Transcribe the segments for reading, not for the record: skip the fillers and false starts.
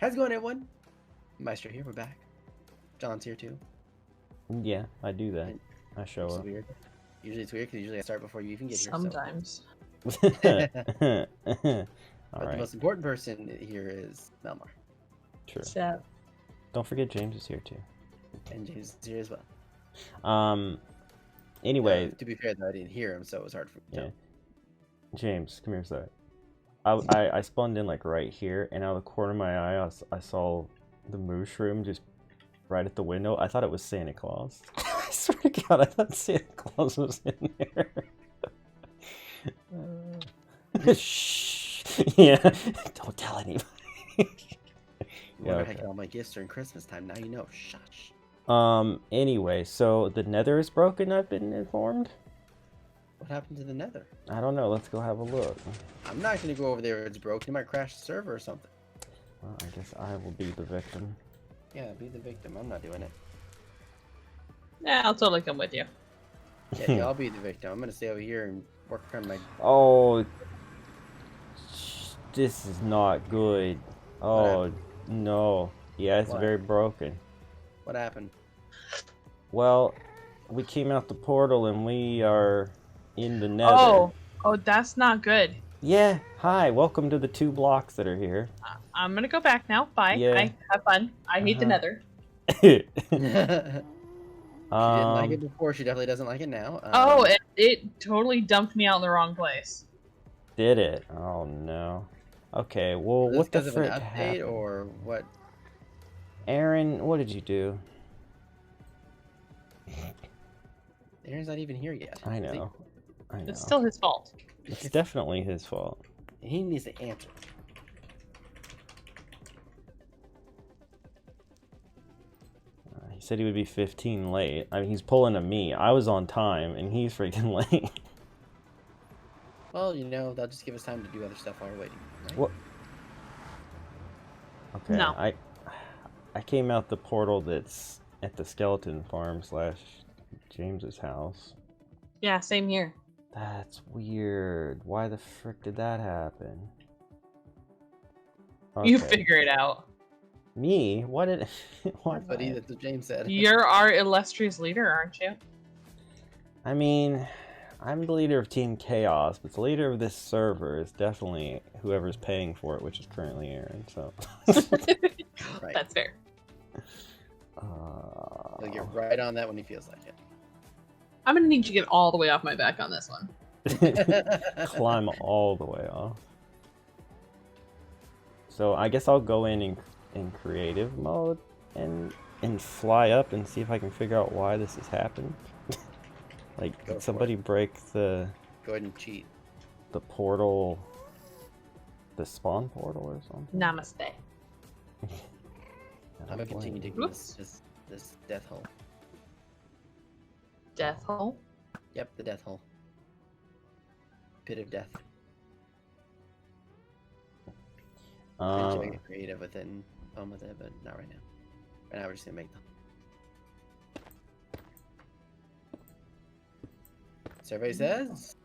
How's it going, everyone? Maestro here. We're back. John's here too. Yeah, I do that. And I show it's up. weird. Usually it's weird because usually I start before you even get here. Sometimes. All But the right. most important person here is Melmar. True. So, Don't forget James is here too. And James is here as well. Anyway, To be fair, though, I didn't hear him, so it was hard for me to yeah. tell. James, come here a sec. I spawned in like right here, and out of the corner of my eye, I saw the mushroom just right at the window. I thought it was Santa Claus. I swear to God, I thought Santa Claus was in there. Shh. Yeah, don't tell anybody. Wonder how I okay. get all my gifts during Christmas time. Now you know. Shush. Anyway, so the nether is broken, I've been informed. What happened to the nether? I don't know, let's go have a look. I'm not going to go over there. It's broken. It might crash the server or something. Well, I guess I will be the victim. Yeah, be the victim. I'm not doing it. yeah, I'll totally come with you. Yeah, I'll be the victim. I'm going to stay over here and work on my... Oh, this is not good. Oh, no. Yeah, it's What? very broken. What happened? Well, we came out the portal and we are in the nether. Oh, that's not good. Yeah, hi, welcome to the 2 blocks that are here. I'm gonna go back now. Bye. Yeah. I have fun. I hate the nether. She didn't like it before. She definitely doesn't like it now. Oh, it totally dumped me out in the wrong place. Did it? Oh no. Okay, well, is this what the because of an frick update happened? or what? Aaron, what did you do? Aaron's not even here yet. I know. I know. It's still his fault. It's definitely his fault. He needs to answer. He said he would be 15 late. I mean, he's pulling a me. I was on time, and he's freaking late. Well, you know, that'll just give us time to do other stuff while we're waiting. Right? What? Okay, No. I came out the portal that's at the skeleton farm / James's house. Yeah, same here. That's weird. Why the frick did that happen? You Okay. figure it out. Me? What did? What? Buddy, that's what James said. You're our illustrious leader, aren't you? I mean, I'm the leader of Team KAOS, but the leader of this server is definitely whoever's paying for it, which is currently Aaron. So. Right. That's fair. He'll get right on that when he feels like it. I'm gonna need you to get all the way off my back on this one. Climb all the way off. So I guess I'll go in creative mode and fly up and see if I can figure out why this has happened. Like, Go did for somebody break the Go ahead and cheat. portal, the spawn portal or something? Namaste. I'm gonna continue digging Whoops. this death hole. Death hole. Yep, the death hole. Pit of death. Eventually I get creative with it and fun with it, but not right now. Right now we're just gonna make them. Survey says,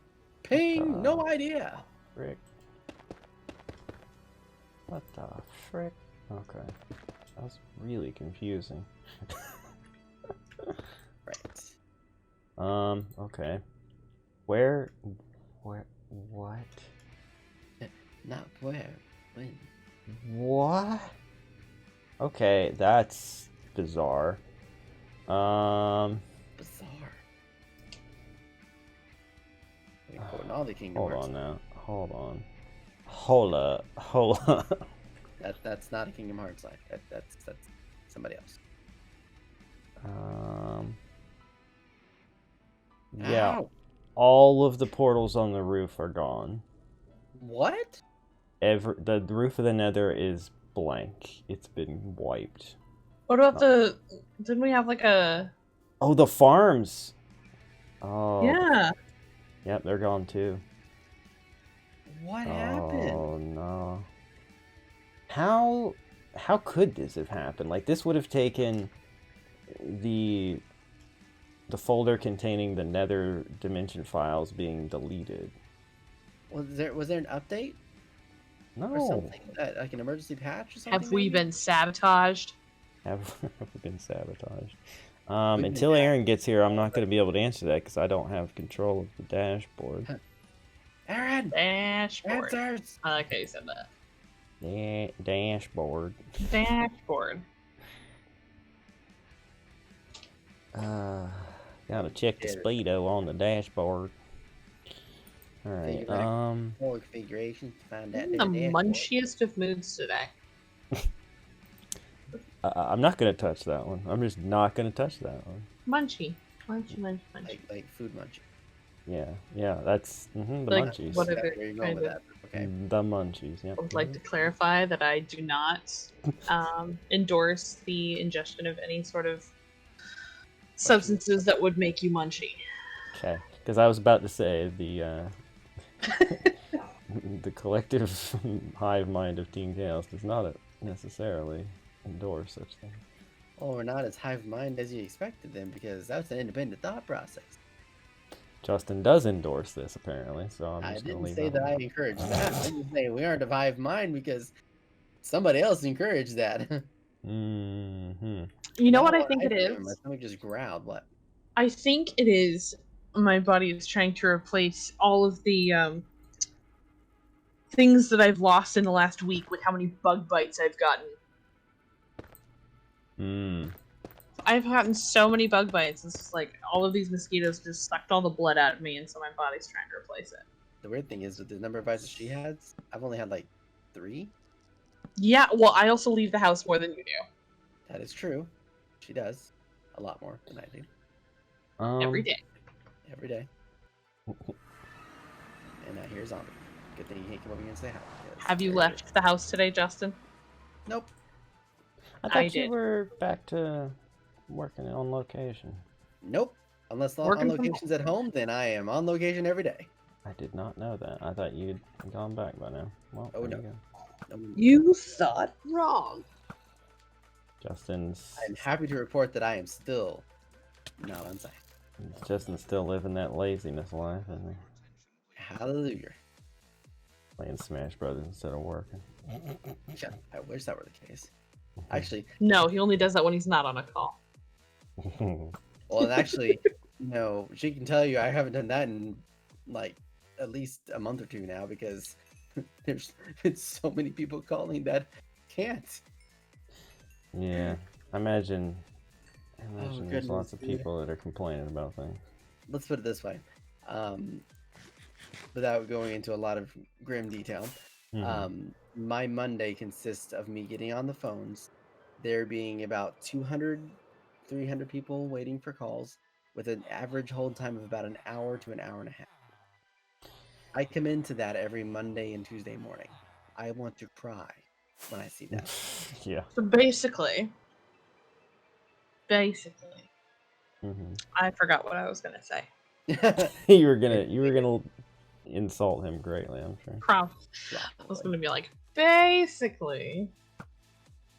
ping, no idea. Frick. What the frick? Okay. That was really confusing. Right. Okay. Where, what? Not where, when. What? Okay, that's bizarre. Bizarre. We're quoting all the Kingdom Hold Hearts. on now. Hold on. Hold up. That's not a Kingdom Hearts line. That's somebody else. Yeah. Ow! All of the portals on the roof are gone. What? The roof of the nether is blank. It's been wiped. What about the? Didn't we have like a? Oh, the farms! Oh. Yeah. Yep, they're gone too. What happened? Oh no. How could this have happened? Like, this would have taken the folder containing the nether dimension files being deleted. Was there an update? No. or something. Like an emergency patch or something. Have we maybe? been sabotaged? Have we been sabotaged? We've been Until hacked. Aaron gets here, I'm not going to be able to answer that because I don't have control of the dashboard. Aaron! Dashboard. Answers! I like how you said that. Dashboard. Dashboard. Gotta check the Shit. speedo on the dashboard. Alright, Figure out More configurations to find that. I'm the damn dashboard. munchiest of moods today. I'm not gonna touch that one. I'm just not gonna touch that one. Munchy. Munchy, munchy, munchy. Like food munch. Yeah, that's the Like, munchies. what are That's the where you're going kind with of... that. Okay. The munchies, yep. I would like to clarify that I do not endorse the ingestion of any sort of substances that would make you munchy. Okay, because I was about to say the the collective hive mind of Team KAOS does not necessarily endorse such things. Well, we're not as hive-minded as you expected then, because that's an independent thought process. Justin does endorse this apparently, so I'm I just gonna didn't leave say that I alone. encouraged that. I didn't say we aren't a hive mind because somebody else encouraged that. Mm-hmm. You know what Now I think it do, is? My stomach just growled. What? I think it is my body is trying to replace all of the things that I've lost in the last week with how many bug bites I've gotten. I've gotten so many bug bites. It's just like all of these mosquitoes just sucked all the blood out of me, and so my body's trying to replace it. The weird thing is with the number of bites that she has, I've only had like 3. Yeah, well, I also leave the house more than you do. That is true. She does a lot more than I do Every day. every day. And now here's zombie. Good thing you can't come over here and say hi. because Have you there left the house today, Justin? Nope. I I thought you did. were back to working on location. Nope. Unless on Working from locations at home, then I am on location every day. I did not know that. I thought you'd gone back by now. Well, Oh, there no. you go. You thought wrong. Justin's I'm happy to report that I am still not on site. Justin's still living that laziness life, isn't he? Hallelujah. Playing Smash Brothers instead of working. Yeah, I wish that were the case. Actually, No, he only does that when he's not on a call. well, and actually, she can tell you I haven't done that in like at least a month or 2 now because there's been so many people calling that can't. Yeah, I imagine there's goodness, lots of dude. people that are complaining about things. Let's put it this way, without going into a lot of grim detail. My Monday consists of me getting on the phones, there being about 200, 300 people waiting for calls, with an average hold time of about an hour to an hour and a half. I come into that every Monday and Tuesday morning. I want to cry when I see that. Yeah. So basically, I forgot what I was gonna say. you were gonna insult him greatly, I'm sure. I was gonna be like, basically.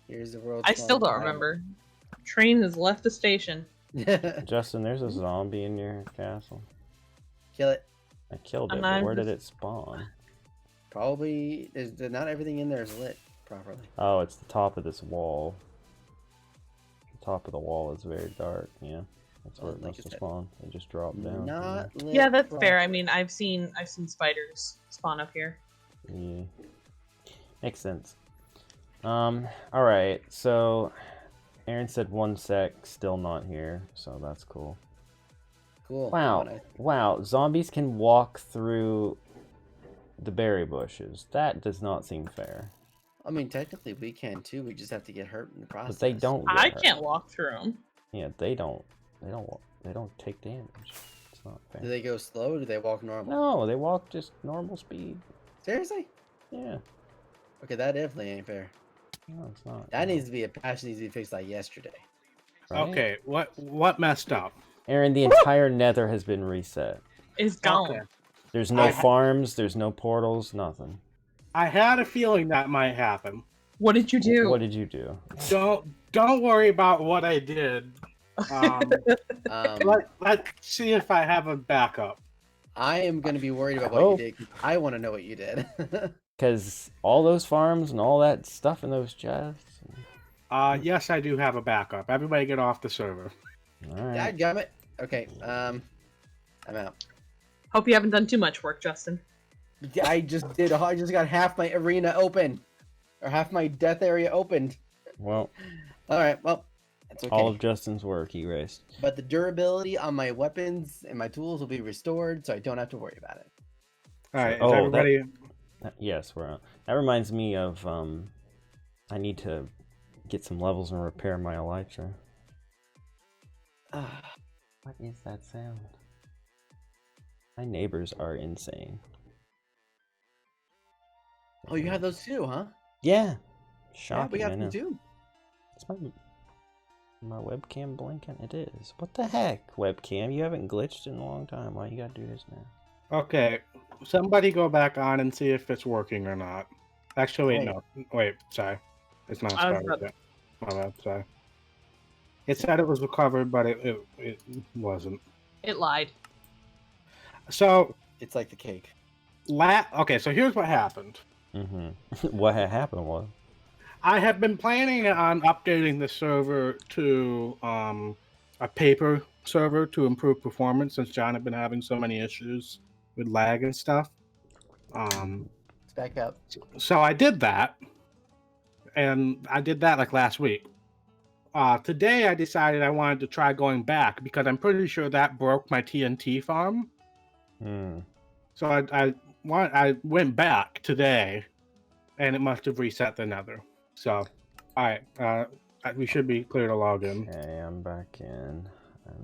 Here's the world. I still don't remember. Train has left the station. Justin, there's a zombie in your castle. Kill it. I killed it, And but I'm where did just- it spawn? Probably, not everything in there is lit properly. Oh, it's the top of this wall. The top of the wall is very dark, yeah. That's where Well, it like must you have said, spawned. It just dropped down. Not lit. Yeah, that's fair. I properly. mean, I've seen spiders spawn up here. Yeah. Makes sense. Alright, so Aaron said 1 sec, still not here, so that's cool. Cool. Wow, zombies can walk through the berry bushes. That does not seem fair. I mean, technically we can too. We just have to get hurt in the process. But they don't get I hurt. can't walk through them. Yeah, they don't take damage. It's not fair. Do they go slow? Or do they walk normal? No, they walk just normal speed. Seriously? Yeah. Okay, that definitely ain't fair. No, it's not. That needs to be a patch. Needs to be fixed like yesterday. Right? Okay, what messed up? Aaron, the entire nether has been reset. Is gone. Okay. There's no farms, there's no portals, nothing. I had a feeling that might happen. What did you do? What did you do? Don't worry about what I did. Let's see if I have a backup. I am going to be worried about what you did. 'Cause I want to know what you did. Because all those farms and all that stuff in those chests. Yes, I do have a backup. Everybody get off the server. Alright. Dadgummit. Okay, I'm out. Hope you haven't done too much work, Justin. I just did. I just got half my arena open, or half my death area opened. Well, All right. Well, that's okay. all of Justin's work erased. But the durability on my weapons and my tools will be restored, so I don't have to worry about it. All right, Oh, is everybody? Yes, we're on. That reminds me of, I need to get some levels and repair my elytra. What is that sound? My neighbors are insane. Oh, you have those too, huh? Yeah. Yeah, Shocking, we got I know. them too. Is my webcam blinking? It is. What the heck, webcam? You haven't glitched in a long time. Why you gotta do this now? Okay, somebody go back on and see if it's working or not. Actually, wait, Hey. no. Wait, sorry. It's not I was started about- yet. My bad, sorry. It said it was recovered, but it wasn't. It lied. So, It's like the cake. okay, so here's what happened. Mm-hmm. What had happened was... I have been planning on updating the server to a paper server to improve performance since John had been having so many issues with lag and stuff. It's back up. So I did that, and I did that like last week. Today I decided I wanted to try going back because I'm pretty sure that broke my TNT farm. So I went back today, and it must have reset the nether. So, all right, we should be clear to log in. Okay, I'm back in.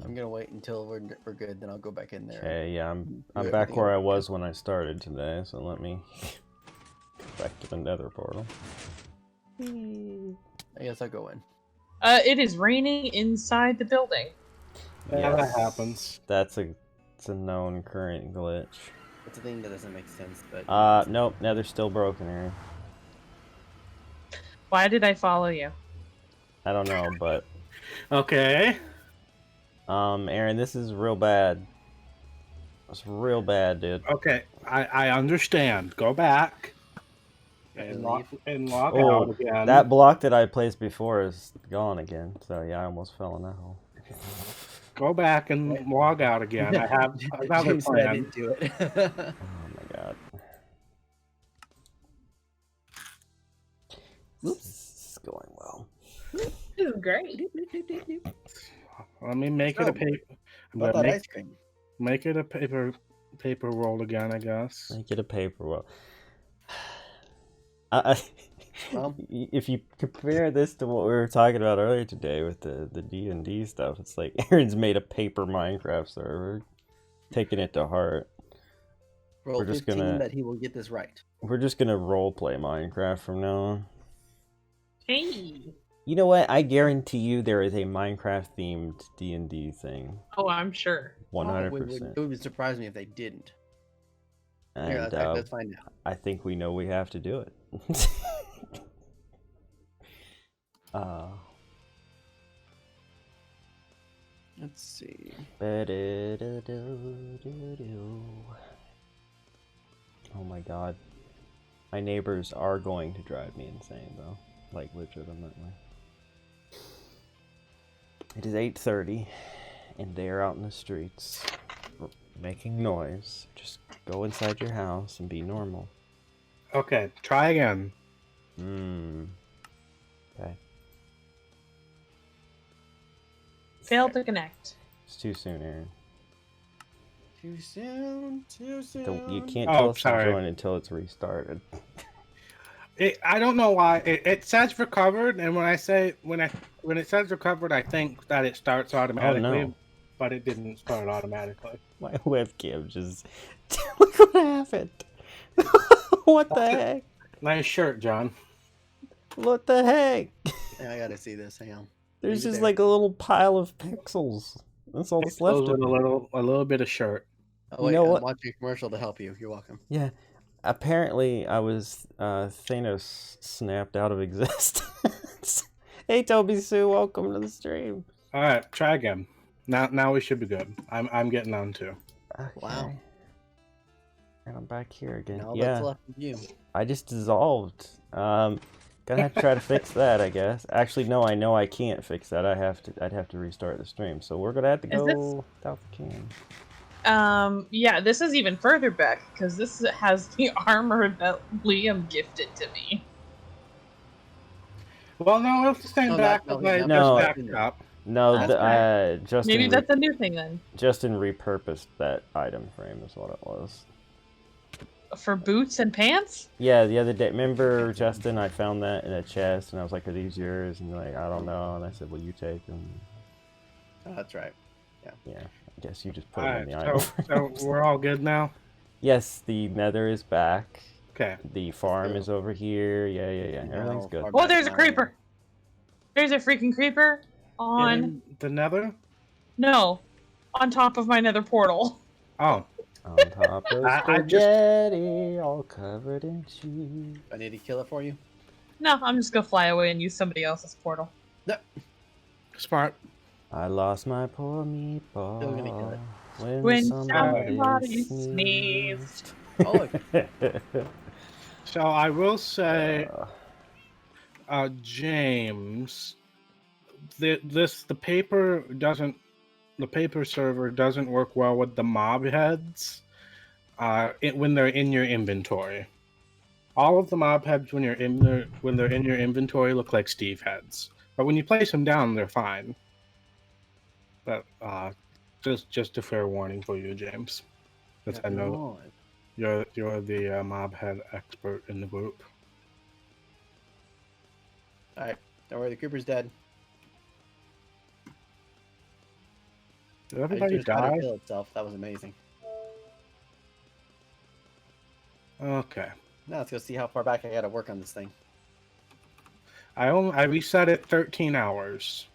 I'm gonna wait until we're good, then I'll go back in there. Okay, yeah, I'm do back everything where I again. was when I started today, so let me go back to the nether portal. I guess I'll go in. It is raining inside the building. Yeah, that happens. It's a known current glitch. It's a thing that doesn't make sense, but Nope, nether's still broken here. Why did I follow you? I don't know, but Okay. Aaron, this is real bad. It's real bad, dude. Okay, I understand. Go back and log Oh, out again. that block that I placed before is gone again. So yeah, I almost fell in that hole. Go back and log out again. I have another James said I plan. didn't do it. Oh my god. Oops. This is going well. This is great. Let me make it a So, paper. I'm About gonna that ice cream. make it a paper roll again, I guess. Make it a paper well. Well. If you compare this to what we were talking about earlier today with the D&D stuff, it's like Aaron's made a paper Minecraft server, taking it to heart. Roll We're just 15 gonna- that he will get this right. We're just gonna roleplay Minecraft from now on. Hey. You know what? I guarantee you there is a Minecraft themed D&D thing. Oh, I'm sure. 100%. It would surprise me if they didn't. Here, And let's find out. I think we know we have to do it. Let's see. Oh my god. My neighbors are going to drive me insane though. Like legitimately. It is 8:30 and they are out in the streets making noise. Just go inside your house and be normal. Okay, try again. Okay. Failed to connect. It's too soon, Aaron. Too soon. Too soon. You can't Oh, tell us to sorry. join until it's restarted. I don't know why it says recovered, and when it says recovered, I think that it starts automatically, no. but it didn't start automatically. My webcam just... Look what happened! What the heck? Nice shirt, John. What the heck? Yeah, I gotta see this. Hang on. There's Leave it just there. like a little pile of pixels. That's all that's left Those of with it. a little bit of shirt. Oh, wait, know I'm what? watching a commercial to help you. You're welcome. Yeah. Apparently, I was Thanos snapped out of existence. Hey, Toby Sue, welcome to the stream. All right, try again. Now we should be good. I'm getting on too. Wow. And I'm back here again. And all Yeah, that's left of you. I just dissolved. Gonna have to try to fix that, I guess. Actually, no, I know I can't fix that. I'd have to restart the stream. So we're gonna have to go south of King. Yeah, this is even further back because this has the armor that Liam gifted to me. Well, no, it's the same back that I just backed up. No, Justin. Maybe that's a new thing then. Justin repurposed that item frame, is what it was. For boots and pants? Yeah, the other day. Remember, Justin? I found that in a chest, and I was like, "Are these yours?" And you're like, "I don't know." And I said, "Well, you take them." Oh, that's right. Yeah. Yeah. I guess you just put them in the item. So we're all good now. Yes, the Nether is back. Okay. The farm is over here. Yeah. Everything's good. Oh, there's a creeper. There's a freaking creeper on in the Nether. No, on top of my Nether portal. Oh. On top of spaghetti, all covered in cheese. I need to kill it for you. No, I'm just gonna fly away and use somebody else's portal. No. Smart. I lost my poor meatball. Still gonna kill it. When somebody sneezed. Oh, so I will say, James, the paper server doesn't work well with the mob heads when they're in your inventory. All of the mob heads when they're in your inventory look like Steve heads, but when you place them down, they're fine. But just a fair warning for you, James, because I know you're the mob head expert in the group. All right, don't worry, the creeper's dead. Did everybody die? Kill itself. That was amazing. Okay. Now let's go see how far back I gotta work on this thing. I reset it 13 hours,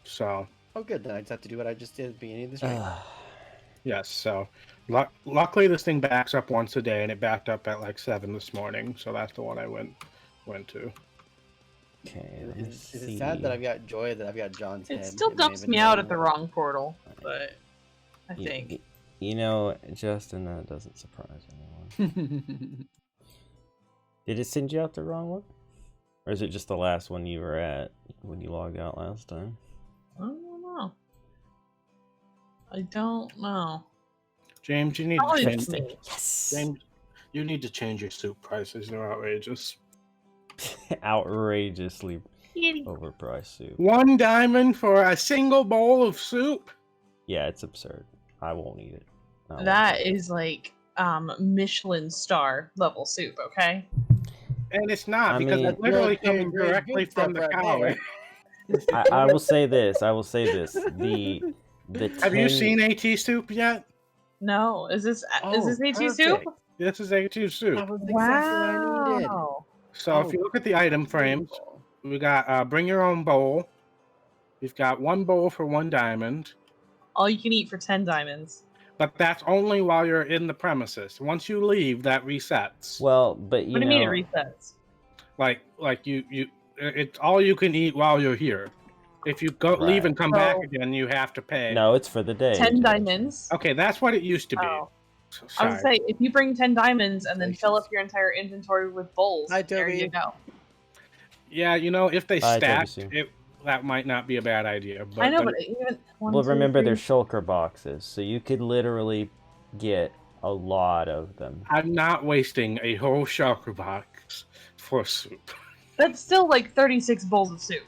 so. Oh, good. Then I just have to do what I just did at the beginning of the stream. Yes. So, luckily this thing backs up once a day, and it backed up at like 7 this morning. So that's the one I went to. Okay. Is it sad that I've got Joy, that I've got John's head? It still dumps me out at the wrong portal, but I think. You know, Justin, that doesn't surprise anyone. Did it send you out the wrong one? Or is it just the last one you were at when you logged out last time? I don't know. I don't know. James, you need to change. Yes. James, you need to change your soup prices. They're outrageous. Outrageously overpriced soup. 1 diamond for a single bowl of soup? Yeah, it's absurd. I won't eat it. That is like Michelin star level soup, okay? And it's not, because it literally came directly from the cow. I will say this. The Have you seen AT soup yet? No. Is this AT soup? This is AT soup. That was exactly what I needed. So if you look at the item frames, we got bring your own bowl. We've got 1 bowl for 1 diamond. All you can eat for 10 diamonds. But that's only while you're in the premises. Once you leave, that resets. Well, but What do you mean it resets? Like it's all you can eat while you're here. If you leave and come back again, you have to pay. No, it's for the day. 10 diamonds. Okay, that's what it used to be. Oh. I was gonna say, if you bring 10 diamonds and then fill up your entire inventory with bowls, there you go. Yeah, you know, if they stacked, that might not be a bad idea. But I know, but even well, remember they're shulker boxes, so you could literally get a lot of them. I'm not wasting a whole shulker box for soup. That's still like 36 bowls of soup.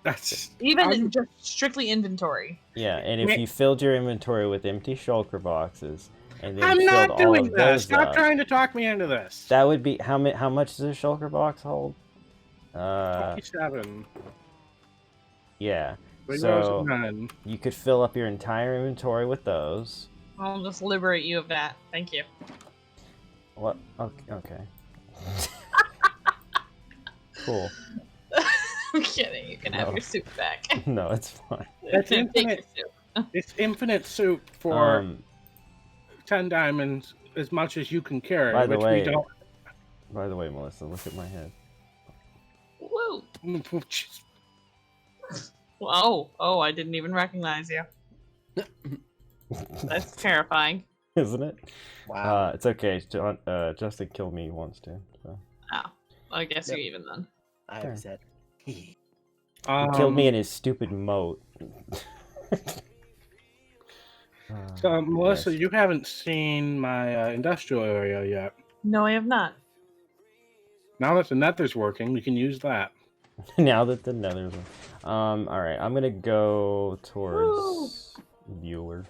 That's even just strictly inventory. Yeah, and if you filled your inventory with empty shulker boxes, and then I'm not filled doing all of that. those Stop up, trying to talk me into this. that would be how much does a shulker box hold? 27. Yeah. So you could fill up your entire inventory with those. I'll just liberate you of that. Thank you. What? Okay. Cool. I'm kidding. You can have your soup back. No, it's fine. It's infinite. It's infinite soup for 10 diamonds, as much as you can carry. By the way, we don't. By the way, Melissa, look at my head. Whoa. Whoa. Oh, I didn't even recognize you. That's terrifying. isn't it? Wow. It's okay. Justin killed me once too. So. Oh, well, I guess Yep. you're even then. I Sure. have said. He killed me in his stupid moat. So, Melissa, goodness. you haven't seen my industrial area yet. No, I have not. Now that the nether's working, we can use that. Now that the nether's all right, I'm gonna go towards Bueller.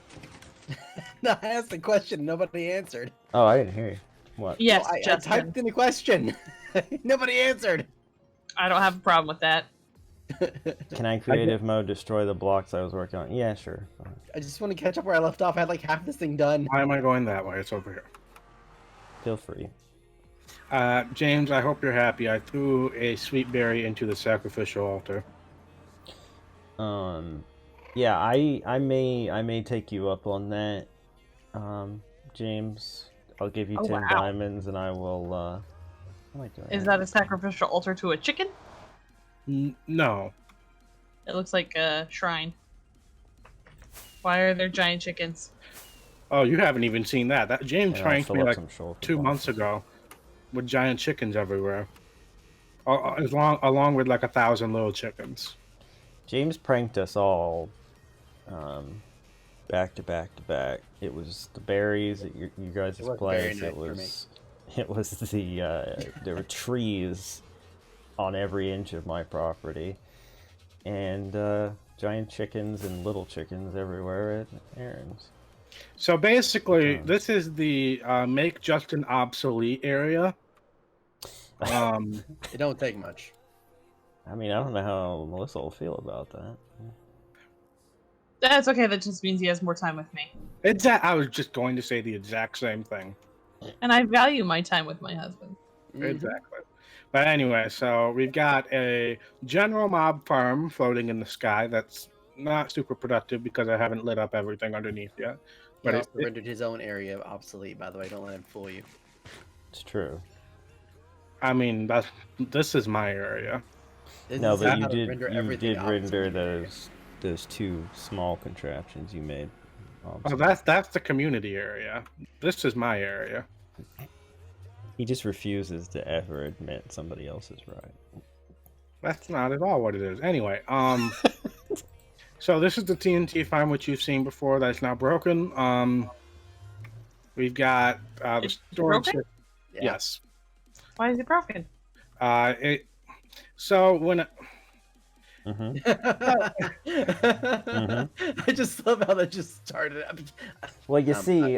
No, I asked the question. Nobody answered. Oh, I didn't hear you. What? Yes, I Justin. typed in the question. Nobody answered. I don't have a problem with that. Can I creative mode destroy the blocks I was working on? Yeah, sure. I just want to catch up where I left off. I had like half this thing done. Why am I going that way? It's over here. Feel free. James, I hope you're happy. I threw a sweet berry into the sacrificial altar. Yeah, I may take you up on that, James. I'll give you 10 wow. diamonds, and I will. What am I doing? Is that a sacrificial altar to a chicken? No. It looks like a shrine. Why are there giant chickens? Oh, you haven't even seen that. That James And I'll pranked fill me up like some shoulder 2 blocks. months ago with giant chickens everywhere. Along with like 1,000 little chickens. James pranked us all, back to back to back. It was the berries at you guys' It was place. very nice It was the there were trees on every inch of my property, and giant chickens and little chickens everywhere at Aaron's. So basically, this is the make Justin obsolete area. It don't take much. I mean, I don't know how Melissa will feel about that. That's okay. That just means he has more time with me. I was just going to say the exact same thing. And I value my time with my husband. Exactly. But anyway, so we've got a general mob farm floating in the sky that's not super productive because I haven't lit up everything underneath yet. He But also rendered his own area obsolete, by the way. Don't let him fool you. It's true. I mean, this is my area. This No, is but how you to did everything render obsolete. those 2 small contraptions you made. Oh, that's the community area. This is my area. He just refuses to ever admit somebody else is right. That's not at all what it is. Anyway, so this is the TNT farm which you've seen before. That's now broken. We've got the It's storage. broken? Yeah. Yes. Why is it broken? So when I just love how that just started. Well, you see,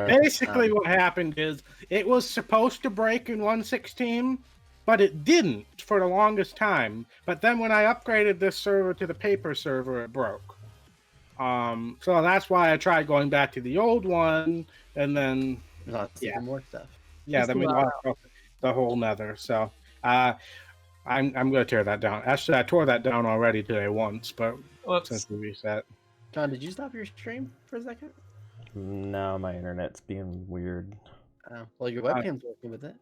basically what happened is it was supposed to break in 1.16, but it didn't for the longest time. But then when I upgraded this server to the paper server, it broke. So that's why I tried going back to the old one, and then Even more stuff. yeah, then we lost the whole nether. So I'm going to tear that down. Actually, I tore that down already today once, but since we reset. John, did you stop your stream for a second? no, my internet's being weird. Well, your webcam's working with it.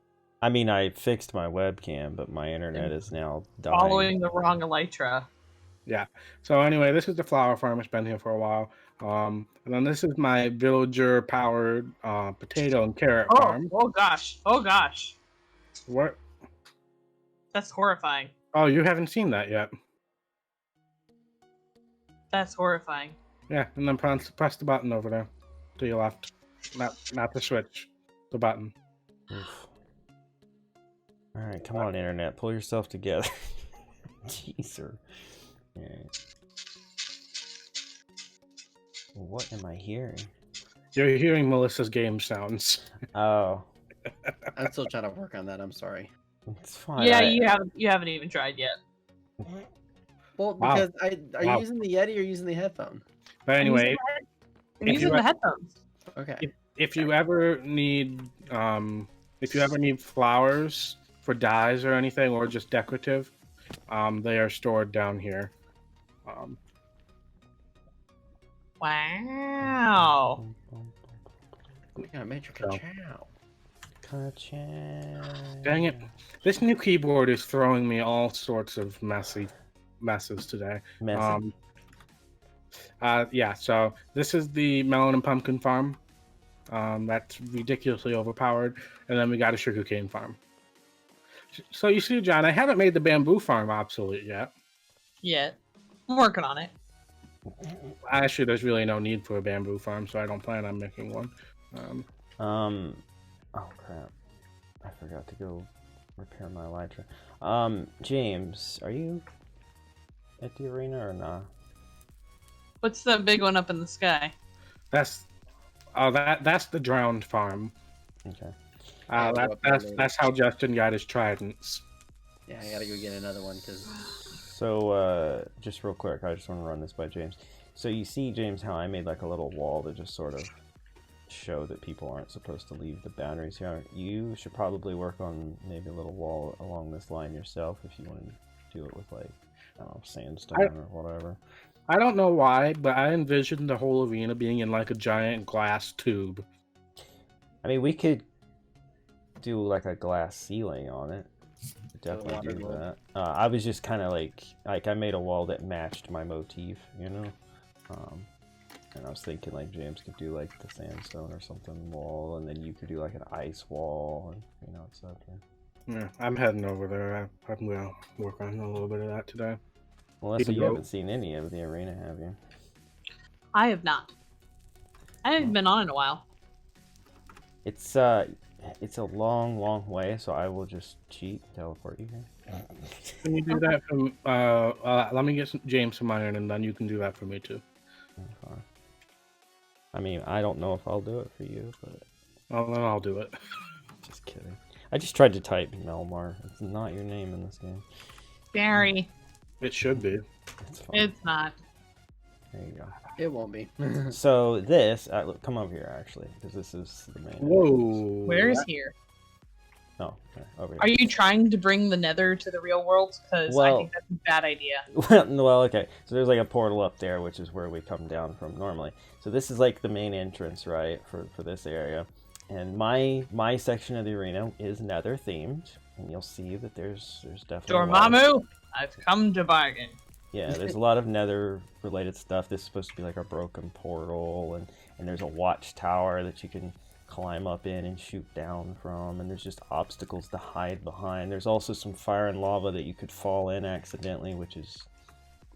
I mean, I fixed my webcam, but my internet is now dying. Following the wrong elytra. Yeah. So anyway, this is the flower farm. It's been here for a while. And then this is my villager-powered potato and carrot farm. Oh gosh. Oh gosh. What? That's horrifying. Oh, you haven't seen that yet. That's horrifying. Yeah, and then press the button over there to your left. Not the switch. The button. Oof. All right, come on, internet, pull yourself together. Jeez, sir. Yeah. What am I hearing? You're hearing Melissa's game sounds. Oh, I'm still trying to work on that. I'm sorry. it's fine. Yeah, you haven't even tried yet. Well, Wow. because are Wow. you using the Yeti or using the headphone? But anyway, I'm If using you- the headphones. Okay. if you ever need flowers for dyes or anything, or just decorative, they are stored down here. Wow. We got Major So- Ka-chow. Dang it! This new keyboard is throwing me all sorts of messes today. Messy. Yeah. So this is the melon and pumpkin farm. That's ridiculously overpowered. And then we got a sugarcane farm. So you see, John, I haven't made the bamboo farm obsolete yet. Yet. I'm working on it. Actually, there's really no need for a bamboo farm, so I don't plan on making one. Oh crap! I forgot to go repair my elytra. James, are you at the arena or not? What's that big one up in the sky? That's that's the drowned farm. Okay. That's how Justin got his tridents. Yeah, I gotta go get another one because. So, just real quick, I just want to run this by James. So you see, James, how I made like a little wall to just sort of show that people aren't supposed to leave the boundaries here. You should probably work on maybe a little wall along this line yourself if you want to do it with like, I don't know, sandstone or whatever. I don't know why, but I envisioned the whole arena being in like a giant glass tube. I mean, we could do like a glass ceiling on it. Definitely do that. I was just kind of like I made a wall that matched my motif, you know. And I was thinking like James could do like the sandstone or something wall, and then you could do like an ice wall, and you know, etc. Yeah, I'm heading over there. I'm gonna work on a little bit of that today. Well, Leslie, you haven't seen any of the arena, have you? I have not. I haven't been on in a while. It's a long way, so I will just cheat, teleport you here. Can you do that from? Let me get James some iron, and then you can do that for me too. Okay. I mean, I don't know if I'll do it for you, but. Well, then I'll do it. Just kidding. I just tried to type Melmar. It's not your name in this game. Barry. It should be. It's fine. It's not. There you go. It won't be. So this, look, come over here actually, because this is the main. Whoa. Where is here? Oh, okay, over here. Are you trying to bring the Nether to the real world? Because I think that's a bad idea. Well, okay. So there's like a portal up there, which is where we come down from normally. So this is like the main entrance, right, for this area. And my section of the arena is Nether themed, and you'll see that there's definitely. Dormammu, I've come to bargain. Yeah, there's a lot of Nether related stuff. This is supposed to be like a broken portal, and there's a watchtower that you can climb up in and shoot down from, and there's just obstacles to hide behind. There's also some fire and lava that you could fall in accidentally, which is,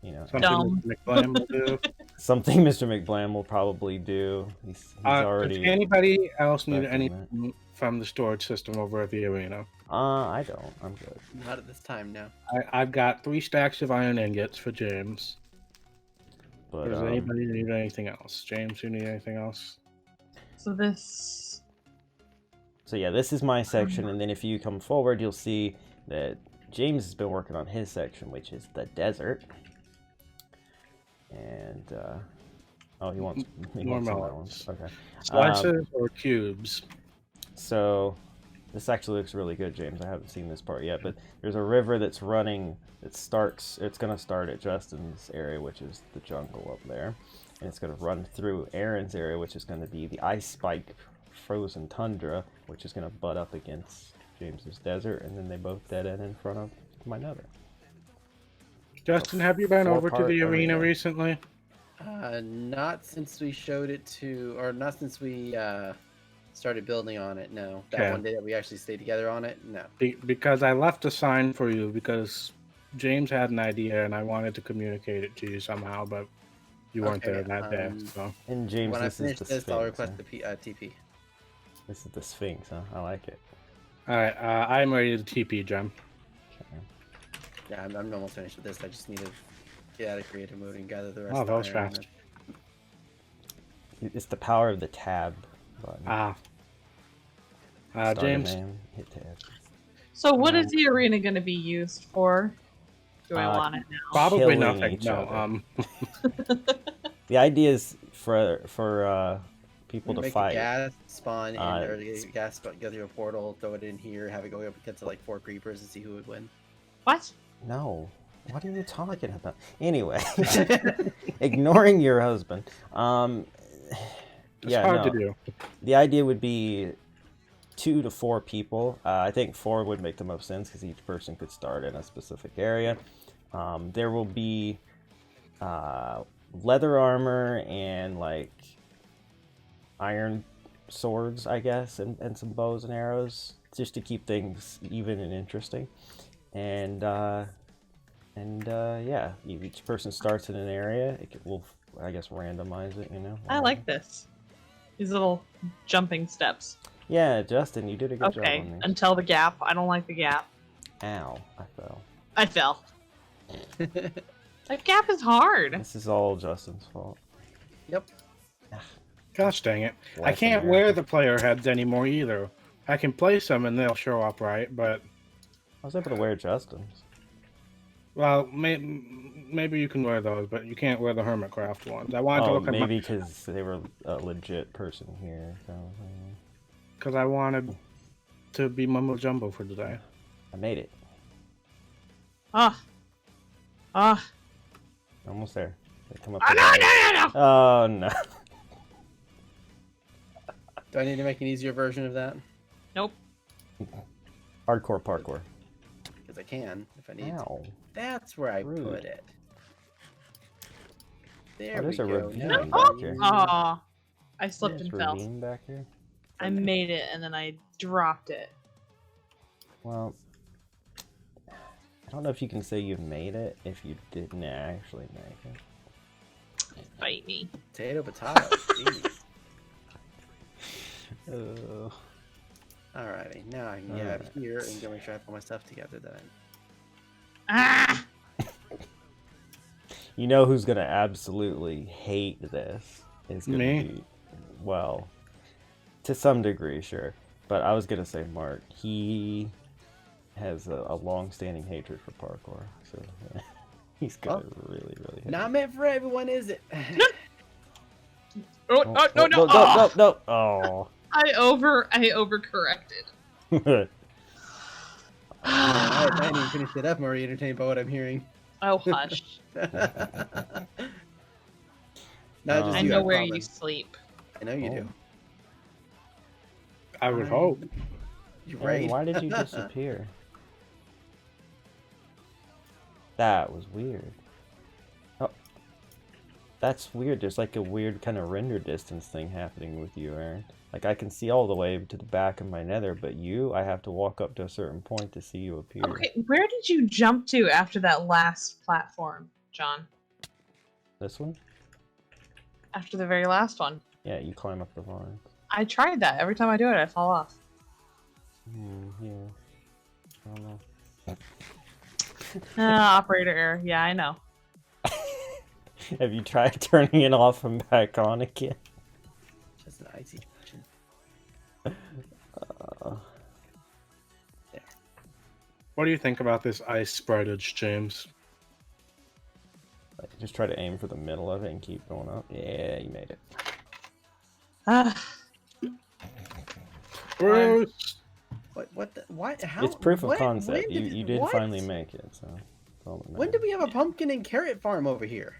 you know, Dumb. Mr. McBlam will do. Something Mr. McBlam will probably do. He's already. Does anybody else need anything from the storage system over at the arena? I don't. I'm good. Not at this time, no. I've got 3 stacks of iron ingots for James. But does anybody need anything else? James, you need anything else? So this. So yeah, this is my section, and then if you come forward, you'll see that James has been working on his section, which is the desert. And oh, he wants more melons. Okay. Slices or cubes? So this actually looks really good, James. I haven't seen this part yet, but there's a river that's running. It's going to start at Justin's area, which is the jungle up there, and it's going to run through Aaron's area, which is going to be the ice spike frozen tundra, which is going to butt up against James's desert, and then they both dead end in front of my nether. Justin, have you been over to the arena recently? Not since we showed it to, or not since we started building on it, no. That one day that we actually stayed together on it, no. Because I left a sign for you because James had an idea and I wanted to communicate it to you somehow, but you weren't there that day. So. And James, when I finish this, Sphinx, I'll request the TP. This is the Sphinx, huh? I like it. Alright, I'm ready to TP, Jem. Okay. Yeah, I'm almost finished with this. I just need to get out of creative mode and gather the rest Oh, of that was the iron. fast. It's the power of the tab button. James. Hit tab. So what is the arena going to be used for? Do I want it now? Probably Killing nothing. each No. The idea is for people to make fight. a gas spawn in, or gas spawn, go through a portal, throw it in here, have it go up against like 4 creepers and see who would win. What? No. What are you talking about? Anyway, ignoring your husband. It's hard to do. The idea would be 2 to 4 people. I think 4 would make the most sense because each person could start in a specific area. There will be leather armor and like iron swords, I guess, and some bows and arrows, just to keep things even and interesting. And yeah, each person starts in an area. Will, I guess, randomize it. I like this. These little jumping steps. Yeah, Justin, you did a good job Okay, on these. until the gap. I don't like the gap. Ow, I fell. I fell. That gap is hard. This is all Justin's fault. Yep. Gosh dang it. I Bless can't America. wear the player heads anymore either. I can place them and they'll show up right, but... I was able to wear Justin's. Well, maybe you can wear those, but you can't wear the MarqCraft ones. I wanted to Oh, look at maybe because they were a legit person here. So, because I wanted to be Mumbo Jumbo for today. I made it. Ah. Ah. Almost there. They come up. Oh, no. Oh no. Do I need to make an easier version of that? Nope. Hardcore parkour. Because I can, if I need to. Ow. That's where I Rude. put it. There Oh, we there's a go. ravine Now back I here. can- Aw. I slipped There's and fell. ravine back here. I made it and then I dropped it. Well, I don't know if you can say you made it if you didn't actually make it. Fight me. Potato, potato. Jeez. Alrighty, now I can get out of here and go make sure I have all my stuff together then. Ah! You know who's gonna absolutely hate this? Is gonna Me? be, well, to some degree, sure. But I was gonna say Mark. He has a long-standing hatred for parkour, so he's gonna really hate Not it. meant for everyone, is it? Oh, no. No! Oh. I overcorrected. I didn't even finish it up. I'm already entertained by what I'm hearing. Oh, hush. Not just I you, know where you promise. sleep. I know you do. I would hope. You're Hey, right. why did you disappear? That was weird. Oh, that's weird. There's like a weird kind of render distance thing happening with you, Aaron. Like I can see all the way to the back of my nether, but you, I have to walk up to a certain point to see you appear. Okay, where did you jump to after that last platform, John? This one? After the very last one. Yeah, you climb up the vines. I tried that. Every time I do it, I fall off. Yeah. I don't know. Operator error. Yeah, I know. Have you tried turning it off and back on again? Just an icy question. There. What do you think about this ice spreadage, James? Like, just try to aim for the middle of it and keep going up. Yeah, you made it. Bruce! What the, what? How? It's proof of when- concept. when You did what? finally make it, so. that's all that When did matters. we have a pumpkin and carrot farm over here?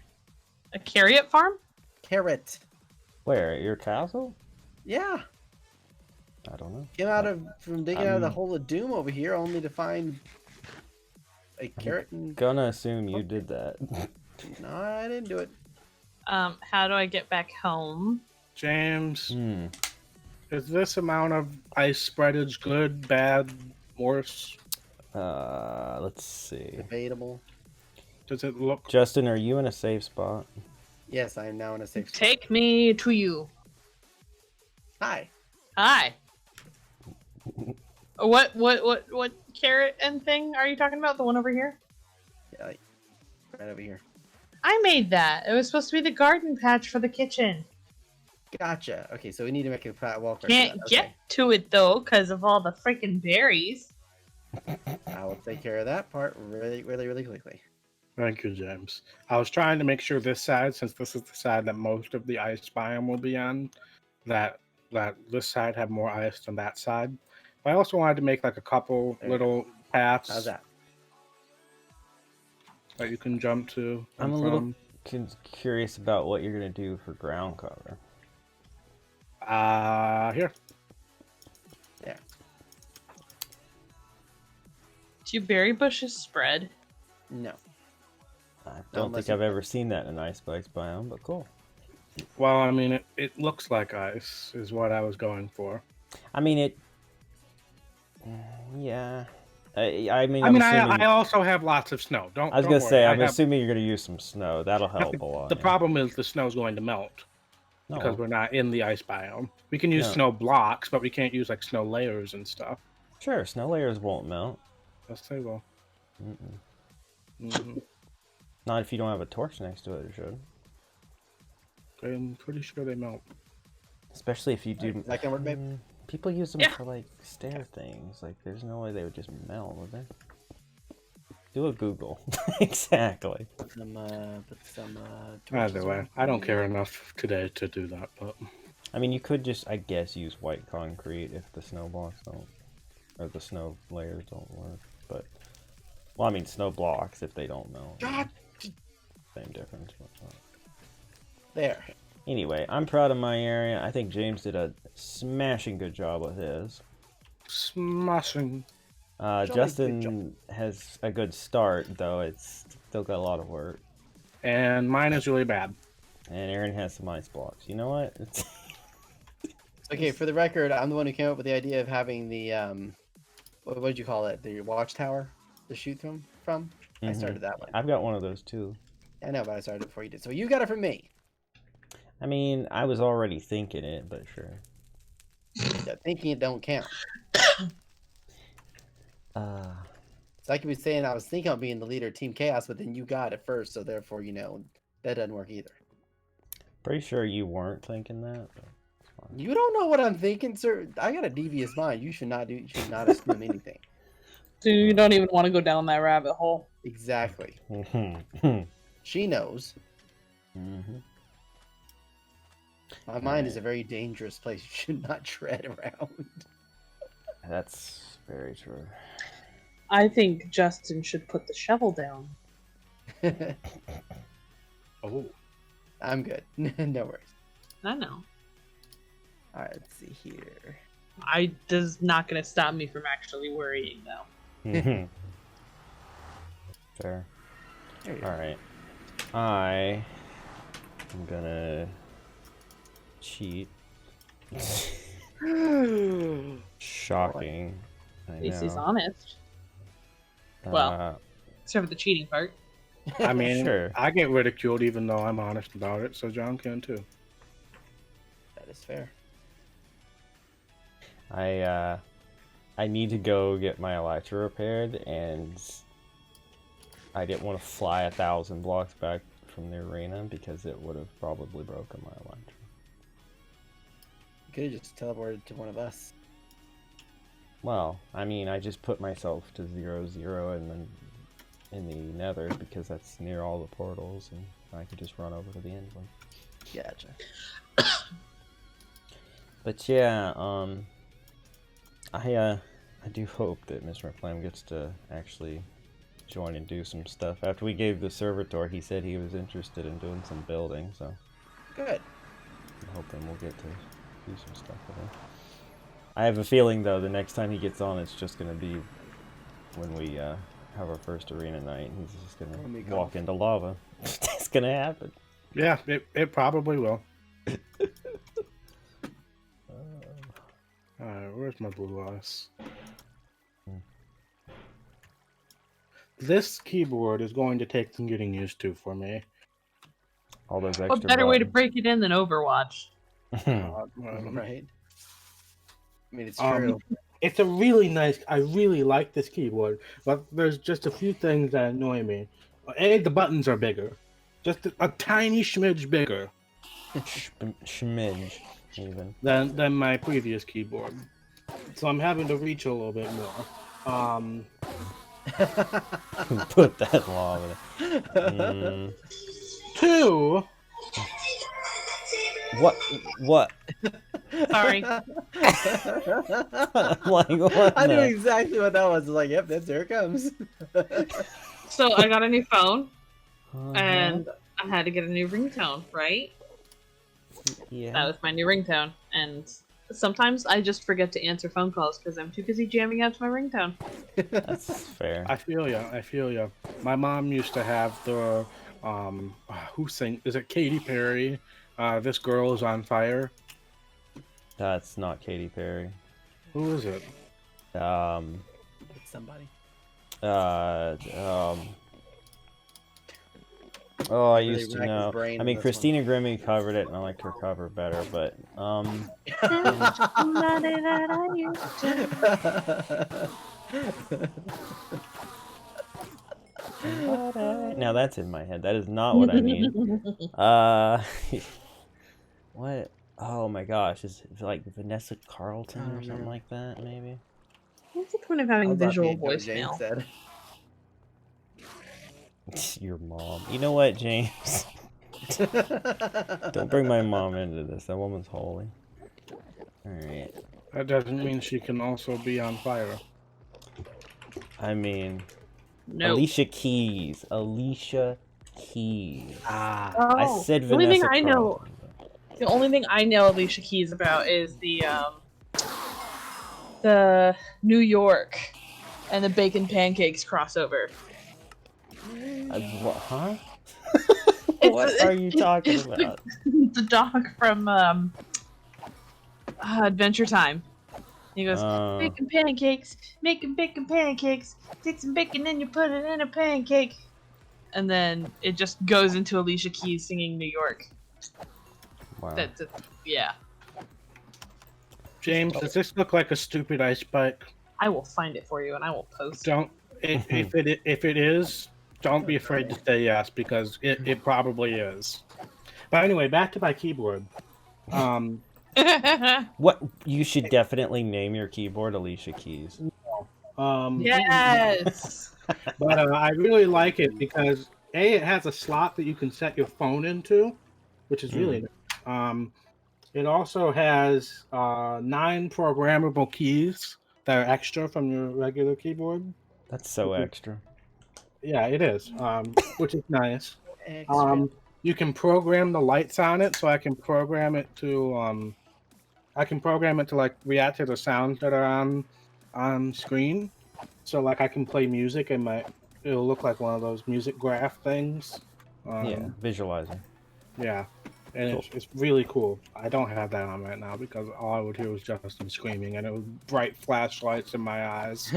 A carrot farm? Carrot. Where? At your castle? Yeah. I don't know. Came out from digging out of the hole of doom over here, only to find a carrot. And... Gonna assume you did that. No, I didn't do it. How do I get back home? James, Hmm. is this amount of ice spreadage good, bad, worse? Let's see. Debatable. Does it look... Justin, are you in a safe spot? Yes, I am now in a safe spot. Take me to you. Hi. Hi. What carrot and thing are you talking about? The one over here? Yeah, like, right over here. I made that. It was supposed to be the garden patch for the kitchen. Gotcha. Okay, so we need to make a fat walker. Can't get to it though because of all the freaking berries. I will take care of that part really quickly. Thank you, James. I was trying to make sure this side, since this is the side that most of the ice biome will be on, that this side had more ice than that side. But I also wanted to make like a couple There. little paths How's that? that you can jump to. I'm and a little from. curious about what you're gonna do for ground cover. Here. There. Do berry bushes spread? No. I don't Unless think you- I've ever seen that in an ice spikes biome, but cool. Well, I mean, it looks like ice is what I was going for. I mean, it. Yeah. I mean, I I'm mean, assuming. I also have lots of snow. I was Don't gonna worry. say, I I'm have. assuming you're gonna use some snow. That'll help a lot. The Yeah. problem is the snow's going to melt because No, we're not in the ice biome. We can use no. snow blocks, but we can't use like snow layers and stuff. Sure, snow layers won't melt. Yes, they will. Mm-mm. Mhm. Not if you don't have a torch next to it. It should. I'm pretty sure they melt. Especially if you do. That can work, babe? People use them Yeah. for like stair things. Like, there's no way they would just melt, would they? Do a Google. Exactly. Put some Either torches way, around. I don't care enough today to do that, but I mean, you could just, I guess, use white concrete if the snow blocks don't, or the snow layers don't work. But, well, I mean, snow blocks if they don't melt. God. Same difference. But, There. anyway, I'm proud of my area. I think James did a smashing good job with his. smashing. Jolly good Justin has a good start, though it's still got a lot of work. And mine is really bad. And Aaron has some ice blocks. You know what? It's Okay, for the record, I'm the one who came up with the idea of having the what did you call it? The watchtower to shoot from. I started that one. I've got one of those too. I know, but I started it before you did. So you got it from me. I mean, I was already thinking it, but sure. Yeah, thinking it don't count. So I could be saying I was thinking of being the leader of Team KAOS, but then you got it first, so therefore, that doesn't work either. Pretty sure you weren't thinking that. But it's fine. You don't know what I'm thinking, sir. I got a devious mind. You should not assume anything. So you don't even want to go down that rabbit hole. Exactly. Mhm. She knows. Mhm. My mind is a very dangerous place. You should not tread around. That's very true. I think Justin should put the shovel down. Oh, I'm good. No worries. I know. All right, let's see here. Does not going to stop me from actually worrying, though. Mhm. Fair. There you go. Alright. I am gonna cheat. Shocking. I At least he's know. honest. Well. Except for the cheating part. I mean, Sure. I get ridiculed even though I'm honest about it, so John can too. That is fair. I need to go get my elytra repaired, and I didn't want to fly 1,000 blocks back from the arena because it would have probably broken my elytra. You could have just teleported to one of us. Well, I mean, I just put myself to 0-0 and then in the nether because that's near all the portals, and I could just run over to the end one. Gotcha. But yeah, I do hope that Mr. McFlame gets to actually join and do some stuff. After we gave the server tour, he said he was interested in doing some building, so Good. I'm hoping we'll get to do some stuff with him. I have a feeling, though, the next time he gets on, it's just going to be when we have our first arena night. He's just going When we to go. walk into lava. It's going to happen. Yeah, it probably will. Alright, where's my blue ice? This keyboard is going to take some getting used to for me. All those extra What better way to buttons. break it in than Overwatch? Right. I mean, it's true. It's a really nice. I really like this keyboard, but there's just a few things that annoy me. A, the buttons are bigger, just a tiny smidge bigger Schmidge, even. than my previous keyboard. So I'm having to reach a little bit more. Put that in lava. Mm. Two. What? Sorry. I'm like, what? I knew exactly what that was. I was like, yep, there it comes. So I got a new phone, Uh-huh. and I had to get a new ringtone, right? Yeah. That was my new ringtone, and sometimes I just forget to answer phone calls because I'm too busy jamming out to my ringtone. That's fair. I feel ya. I feel ya. My mom used to have the who sing? Is it Katy Perry? This Girl Is on Fire. That's not Katy Perry. Who is it? It's somebody. Oh, I Really used to racked his know. brain I on mean, this Christina Grimmie covered it, and I liked her cover better. But one. Somebody that I used now that's in my head. That is not what I mean. What? Oh my gosh, is it like Vanessa Carlton or something like that? Maybe. What's the point of I having was laughing visual at what James voicemail? said. Your mom. You know what, James? Don't bring my mom into this. That woman's holy. Alright. That doesn't mean she can also be on fire. I mean, No. Alicia Keys. Alicia Keys. Ah. Oh, I said the only thing Vanessa I know, Carlton. the only thing I know Alicia Keys about is the New York and the bacon pancakes crossover. What, huh? It's What are you talking about? The dog from Adventure Time. He goes, bacon pancakes, making bacon pancakes, take some bacon and you put it in a pancake. And then it just goes into Alicia Keys singing New York. Wow. That's yeah. James, does this look like a stupid ice bike? I will find it for you and I will post it. Don't. If it is, don't be afraid to say yes because it probably is. But anyway, back to my keyboard. What? You should definitely name your keyboard Alicia Keys. Yes. But I really like it because it has a slot that you can set your phone into, which is really nice. It also has 9 programmable keys that are extra from your regular keyboard. That's so extra. Yeah, it is, which is nice. Extra. You can program the lights on it, so I can program it to like react to the sounds that are on screen. So like I can play music and it'll look like one of those music graph things. Yeah, visualizer. Yeah, and Cool. it's really cool. I don't have that on right now because all I would hear was Justin screaming, and it was bright flashlights in my eyes.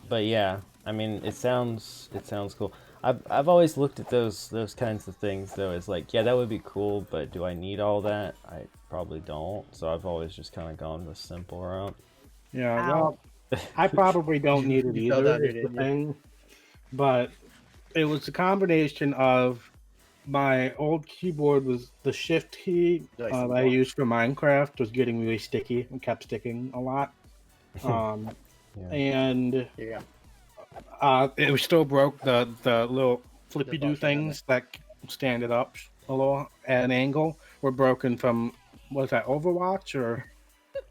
But yeah, I mean, it sounds cool. I've always looked at those kinds of things though as like, yeah, that would be cool, but do I need all that? I probably don't. So I've always just kind of gone the simple route. Yeah, Ow. well, I probably don't need it You fell either. down here, Is the didn't you? thing, but it was a combination of my old keyboard was the shift key Like that some I block. used for Minecraft was getting really sticky and kept sticking a lot. Yeah. And Here you it was still broke. The little flippy do block right down things that stand it up a little at an angle were broken from was that Overwatch or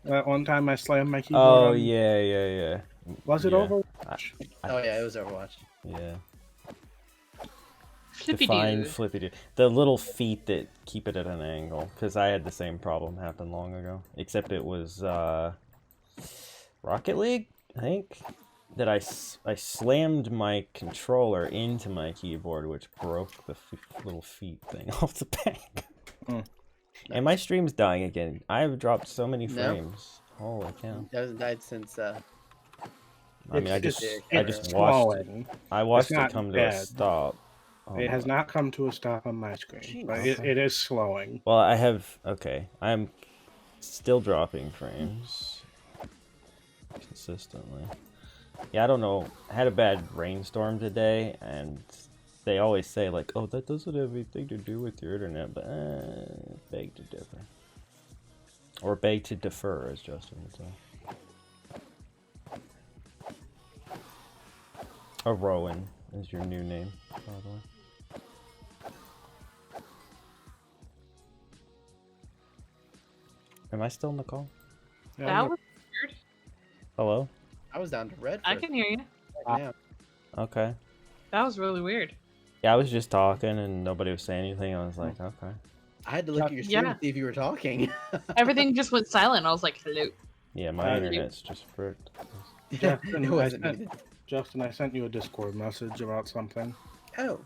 that one time I slammed my keyboard Oh on? yeah. Was it Yeah. Overwatch? go. Oh yeah, it was Overwatch. Yeah. Flippy Define doo. flippy do. The little feet that keep it at an angle, because I had the same problem happen long ago. Except it was Rocket League, I think, that I slammed my controller into my keyboard, which broke the little feet thing off the back. And my stream's dying again. I have dropped so many No. frames. Holy cow! That hasn't died since. I mean, I just it's watched it. slowing. I watched It's it not come to a bad. stop. Oh It has my- not come to a stop on my screen, Jeez. but Okay. it is slowing. Well, I have. Okay, I'm still dropping frames consistently. Yeah, I don't know. I had a bad rainstorm today, and they always say like, "Oh, that doesn't have anything to do with your internet," but beg to differ, or beg to defer, as Justin would say. A Rowan is your new name, by the way. Am I still in the call? Yeah, That was weird. Hello? I was down to red. I for can hear you. right now. Okay. That was really weird. Yeah, I was just talking and nobody was saying anything. I was like, okay. I had to look at your stream Yeah. to see if you were talking. Everything just went silent. I was like, hello. Yeah, my Uh, internet's just fricked. Justin, it wasn't I needed. Justin, I sent you a Discord message about something. Oh,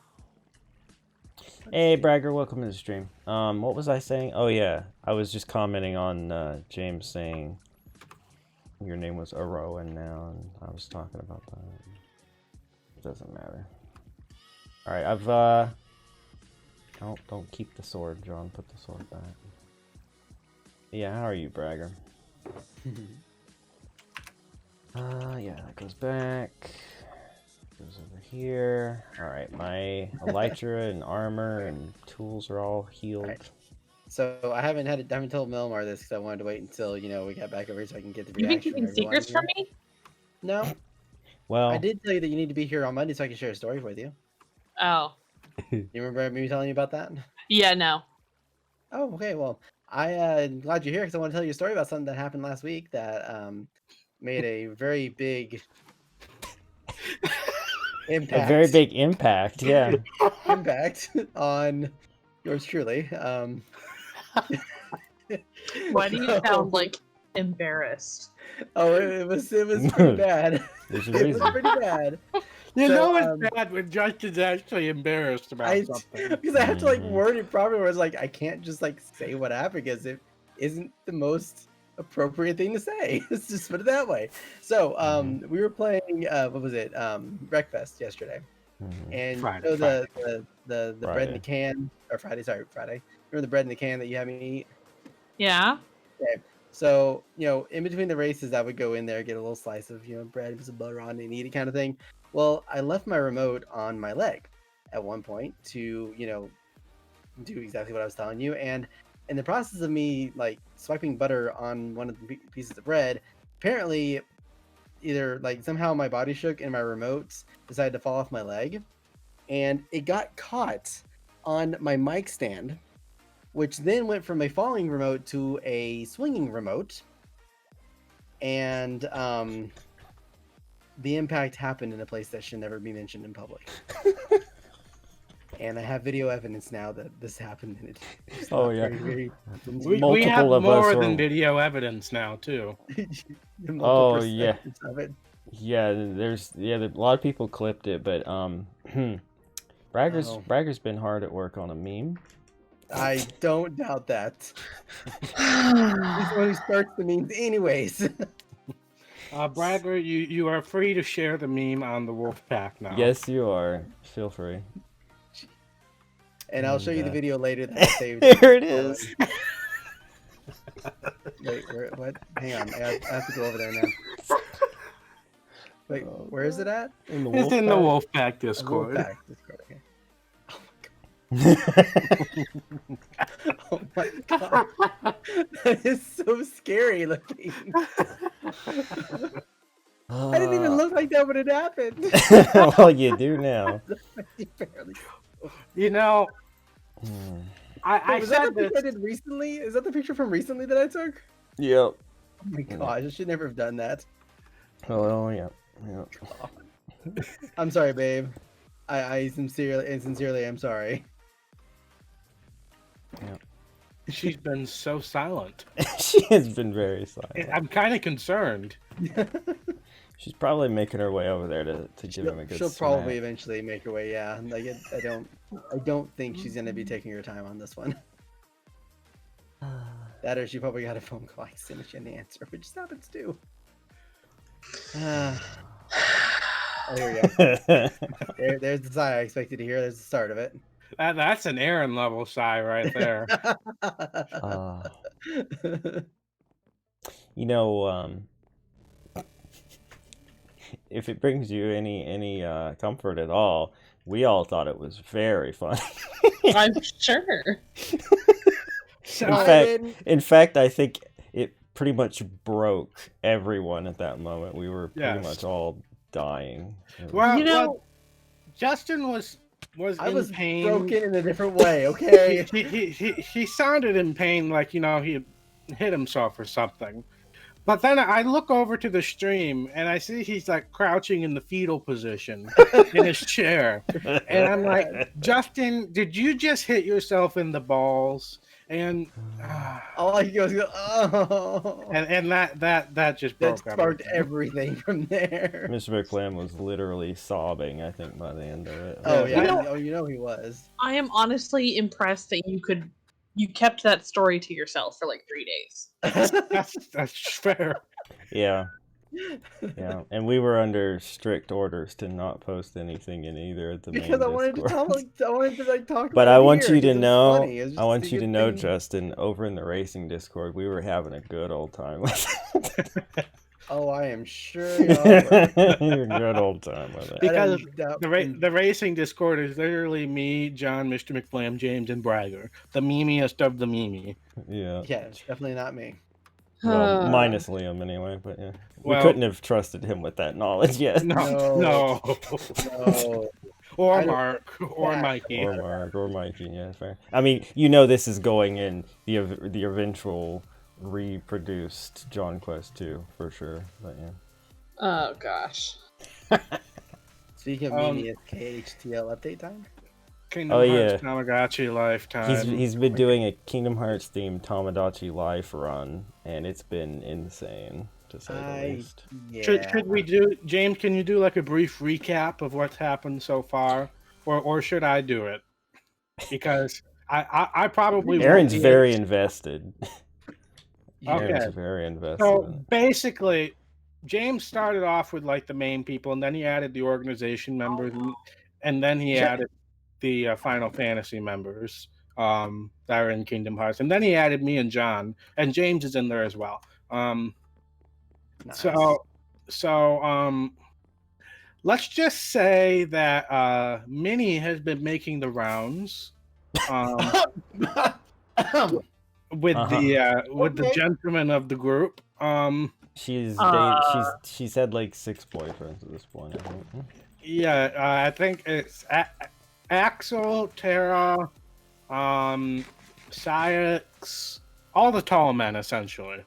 Hey, Bragger, welcome to the stream. What was I saying? Oh yeah, I was just commenting on James saying your name was Aro, and now I was talking about that. It doesn't matter. All right, don't keep the sword, John. Put the sword back. Yeah, how are you, Bragger? Yeah, that goes back. Goes over here. Alright, my elytra and armor and tools are all healed. Right. So I haven't told Melmar this because I wanted to wait until we got back over here so I can get the You've been reaction keeping from everyone secrets from here. me? No, Well, I did tell you that you need to be here on Monday so I can share a story with you. Oh. You remember me telling you about that? Yeah, no. Oh, okay. Well, I'm glad you're here because I want to tell you a story about something that happened last week that made a very big impact. a very big impact, yeah. impact on yours truly. Why do you sound like embarrassed? Oh, it was pretty bad. There's a It was reason. pretty bad. You So, know it's bad when Justin's actually embarrassed about something. Because I have to Mhm. word it properly where it's like I can't just say what happened because it isn't the most appropriate thing to say. Let's just put it that way. So we were playing what was it? Breakfast yesterday. And Friday, so Friday. the bread in Friday. the can or Friday. Remember the bread in the can that you had me eat? Yeah? Okay. So, in between the races, I would go in there, get a little slice of, bread with some butter on it and eat it kind of thing. Well, I left my remote on my leg at one point to, do exactly what I was telling you. And in the process of me, swiping butter on one of the pieces of bread, apparently either, somehow my body shook and my remote decided to fall off my leg. And it got caught on my mic stand, which then went from a falling remote to a swinging remote. And the impact happened in a place that should never be mentioned in public. And I have video evidence now that this happened. And it's Oh, not yeah. very We have Multiple of more us than were- video evidence now too. multiple Oh, yeah. perspectives of it. Yeah, a lot of people clipped it, but Bragger's been hard at work on a meme. I don't doubt that. He's the one who starts the memes anyways. Bragger, you are free to share the meme on the Wolf Pack now. Yes, you are. Feel free. And I'll show you the And, video later that I saved. There it is. Wait, what? Hang on, I have to go over there now. Wait, where is it at? In the It's in the Wolf Pack The Discord. Wolfpack Discord. Okay. Oh my god. That is so scary looking. I didn't even look like that when it happened. Well, you do now. Barely. You know, I Was that the said picture I this. did recently? Is that the picture from recently that I took? Yep. Oh my gosh, I should never have done that. Oh, yeah. I'm sorry, babe. I sincerely am sorry. She's been so silent. She has been very silent. I'm kind of concerned. She's probably making her way over there to give him a good She'll smack. probably eventually make her way. Yeah, I don't think she's gonna be taking her time on this one. That or she probably got a phone call as soon as she had the answer, which just happens too. Oh, here we go. There's the sigh I expected to hear. There's the start of it. That's an Aaron level sigh right there. You know, if it brings you any comfort at all, we all thought it was very funny. I'm sure. In fact, I think it pretty much broke everyone at that moment. We were pretty Yes. much all dying. Well, You know- Justin was I in was pain. broken in a different way. Okay. He sounded in pain, like he had hit himself or something. But then I look over to the stream and I see he's crouching in the fetal position in his chair, and I'm like, Justin, did you just hit yourself in the balls? And All I go, oh, and that just that broke sparked everything. everything from there. Mr. McFlam was literally sobbing, I think, by the end of it. Oh Yeah. yeah, he was. I am honestly impressed that you kept that story to yourself for like 3 days. That's fair. Yeah. Yeah, and we were under strict orders to not post anything in either of the main Because I wanted to Discord. talk. But about I it want here, you to 'cause it's know, funny. It's I just want a you to good know, thing. Justin, over in the racing Discord, we were having a good old time. Oh, I am sure you are. A good old time with it. Because doubt- the racing Discord is literally me, John, Mr. McFlam, James, and Bragger. The memeiest of the meme. Yeah. Yeah, it's definitely not me. Well, minus Liam anyway, but yeah. We Well- couldn't have trusted him with that knowledge yet. No. No. Or I don't- Mark, or Yeah. Mikey. Or Mark, or Mikey, yeah, fair. I mean, you know this is going in the eventual reproduced John Quest 2, for sure, but yeah. Oh gosh. Speaking of meme, KHTL update time. Kingdom Oh, Hearts yeah. Tamagotchi Lifetime. He's been doing a Kingdom Hearts themed Tamagotchi life run, and it's been insane, to say the least. Yeah. Should we do, James, can you do like a brief recap of what's happened so far? Or should I do it? Because I probably won't Aaron's be very invested. Okay. Aaron's very invested. So in it. basically, James started off with like the main people, and then he added the organization members, and then he added the Final Fantasy members that are in Kingdom Hearts, and then he added me and John, and James is in there as well. Nice. So let's just say that Minnie has been making the rounds. With the gentleman of the group. She's had like 6 boyfriends at this point, I think. Yeah, I think it's Axel, Tara, Syx, all the tall men essentially,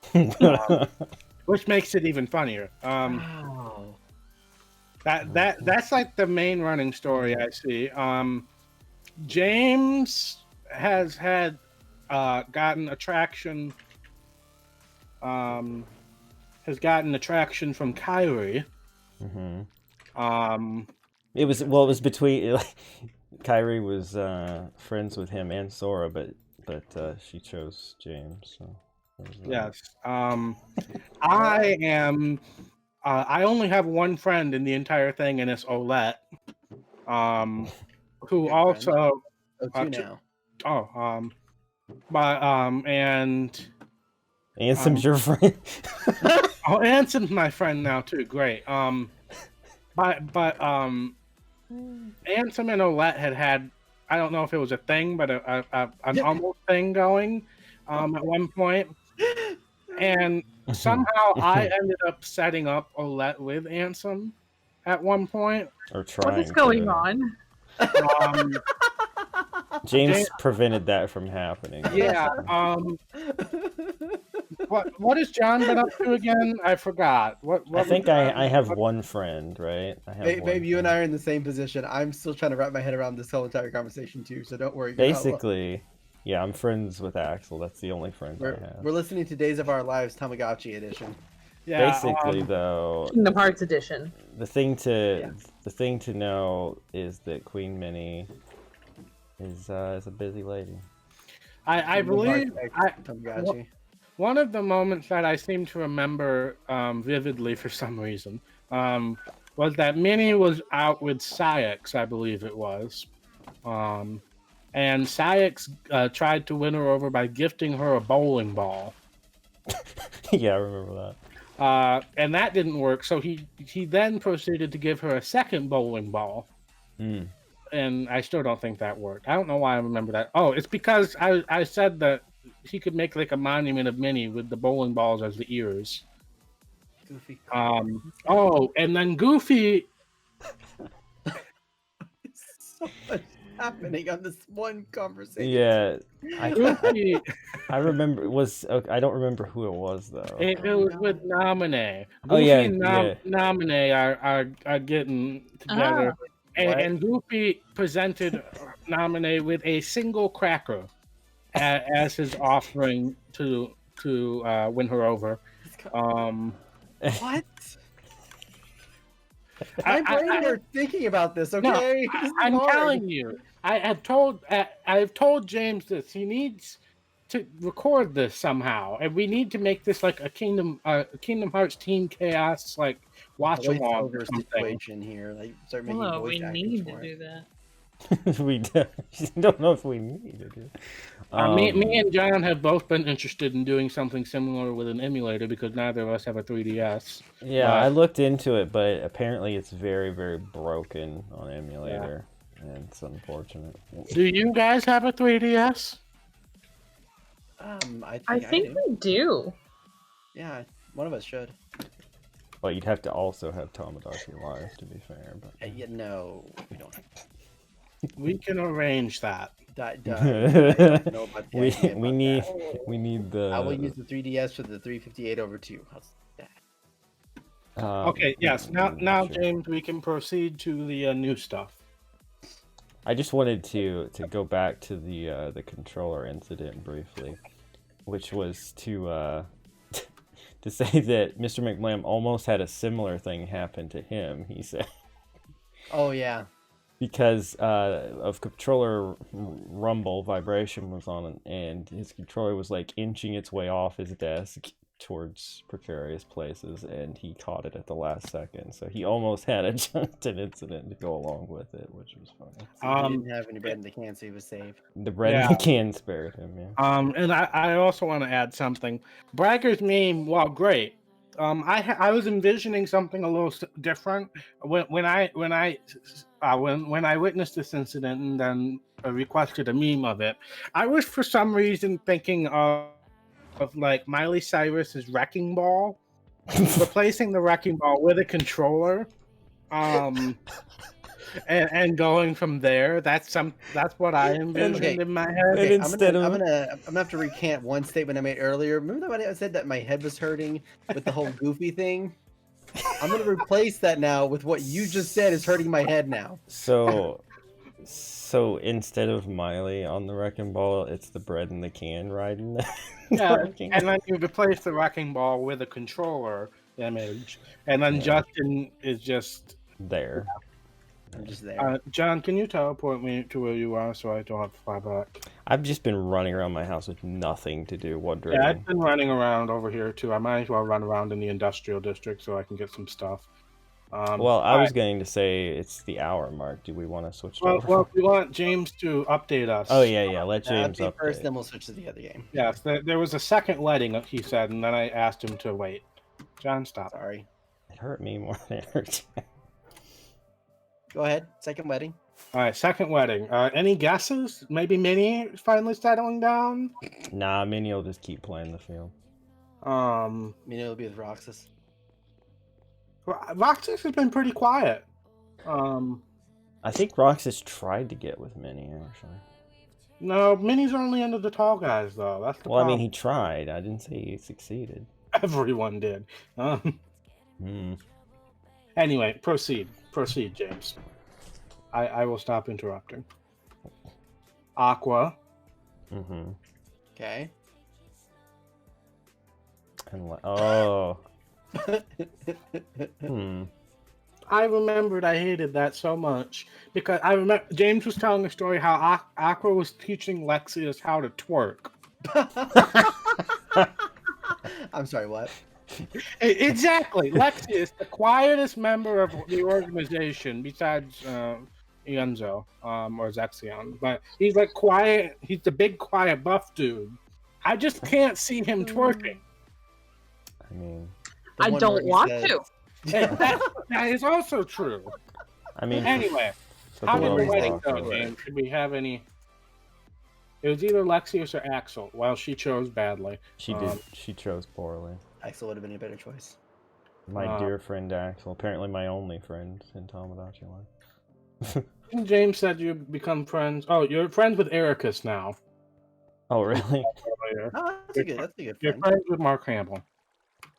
which makes it even funnier. Wow. That's like the main running story I see. James has had gotten attraction from Kyrie. Mm-hmm. It was between Kyrie was friends with him and Sora, but she chose James. So yes. I am. I only have one friend in the entire thing, and it's Olette. Who Good also. Two now. And Ansem's your friend. Oh, Anson's my friend now too. Great. But Ansem and Olette had I don't know if it was a thing, but an almost thing going at one point. And somehow I ended up setting up Olette with Ansem at one point. Or trying. What is going on? James prevented that from happening. Yeah. What has John been up to again? I forgot. What I think I have one friend, right? I have Babe, you and I are in the same position. I'm still trying to wrap my head around this whole entire conversation too, so don't worry. Basically, yeah, I'm friends with Axel. That's the only friend I have. We're listening to Days of Our Lives Tamagotchi edition. Yeah, Basically, though, Kingdom Hearts edition. the thing to know is that Queen Minnie is a busy lady. I believe Tamagotchi. one of the moments that I seem to remember vividly for some reason was that Minnie was out with Syx, I believe it was. And Syx tried to win her over by gifting her a bowling ball. Yeah, I remember that. And that didn't work, so he then proceeded to give her a second bowling ball. Mm. And I still don't think that worked. I don't know why I remember that. Oh, it's because I said that he could make like a monument of Minnie with the bowling balls as the ears. Goofy. Oh, and then Goofy. So much happening on this one conversation. Yeah, Goofy I remember. I don't remember who it was though. it was with Naminé. Goofy Oh, yeah, and yeah. Naminé are getting together. And Goofy presented Naminé with a single cracker. as his offering to win her over. What? My brain hurts thinking about this. Okay, this is I'm hard. telling you, I've told James this. He needs to record this somehow, and we need to make this like a Kingdom Hearts Team KAOS like watch along or voiceover something. situation here. Like start making Well, voice we actors need for to it. do that. We don't know if we need to do. Me and John have both been interested in doing something similar with an emulator because neither of us have a 3DS. Yeah, I looked into it, but apparently it's very, very broken on emulator, and it's unfortunate. Do you guys have a 3DS? I think we do. Yeah, one of us should. But you'd have to also have Tomodachi Live, to be fair. But Yeah, no, we don't. We can arrange that. I don't know about the idea about we need that. we need the. I will use the 3DS for the 358/2. How's that? Okay, yes. Now, sure. James, we can proceed to the new stuff. I just wanted to go back to the controller incident briefly, which was to to say that Mr. McBlam almost had a similar thing happen to him. He said. Oh yeah. Because of controller rumble, vibration was on, and his controller was like inching its way off his desk towards precarious places, and he caught it at the last second. So he almost had just an incident to go along with it, which was funny. So he didn't have any bread in the can, so he was safe. The bread in the can spared him, yeah. And I also want to add something. Bragger's meme, while great, I was envisioning something a little different when I witnessed this incident and then requested a meme of it. I was for some reason thinking of like Miley Cyrus's Wrecking Ball, replacing the Wrecking Ball with a controller, and going from there. That's what I envisioned in my head. Okay, I'm gonna have to recant one statement I made earlier. Remember when I said that my head was hurting with the whole goofy thing? I'm gonna replace that now with what you just said is hurting my head now. So instead of Miley on the Wrecking Ball, it's the bread in the can riding the and then you replace the Wrecking Ball with a controller image, and then Justin is just there. I'm just there. John, can you teleport me to where you are so I don't have to fly back? I've just been running around my house with nothing to do, wondering. Yeah, I've been running around over here too. I might as well run around in the industrial district so I can get some stuff. Well, I was going to say it's the hour mark. Do we want to switch over? Well, we want James to update us. Oh, yeah. Let James update. First, then we'll switch to the other game. Yes, there was a second wedding, he said, and then I asked him to wait. John, stop. Sorry. It hurt me more than it hurt you. Go ahead. Second wedding. All right, second wedding. Any guesses? Maybe Minnie finally settling down? Nah, Minnie will just keep playing the field. Minnie will be with Roxas. Roxas has been pretty quiet. I think Roxas tried to get with Minnie, actually. No, Minnie's only into the tall guys, though. That's the problem. I mean, he tried. I didn't say he succeeded. Everyone did. Anyway, proceed, James. I will stop interrupting. Aqua. Mm-hmm. Okay. And I remembered I hated that so much because I remember James was telling a story how Aqua was teaching Lexius how to twerk. I'm sorry, what? Exactly. Lexius, the quietest member of the organization besides Ienzo or Zexion. But he's like quiet. He's the big, quiet, buff dude. I just can't see him twerking. I mean... I don't want to. That is also true. I mean... Anyway, how did the wedding go, James? Did we have any... It was either Lexius or Axel. Well, she chose badly. She did. She chose poorly. Axel would have been a better choice. My dear friend Axel. Apparently my only friend in Tomodachi Life. James said you become friends. Oh, you're friends with Ericus now. Oh, really? Oh, that's a good friend. You're friends with Mark Hamill.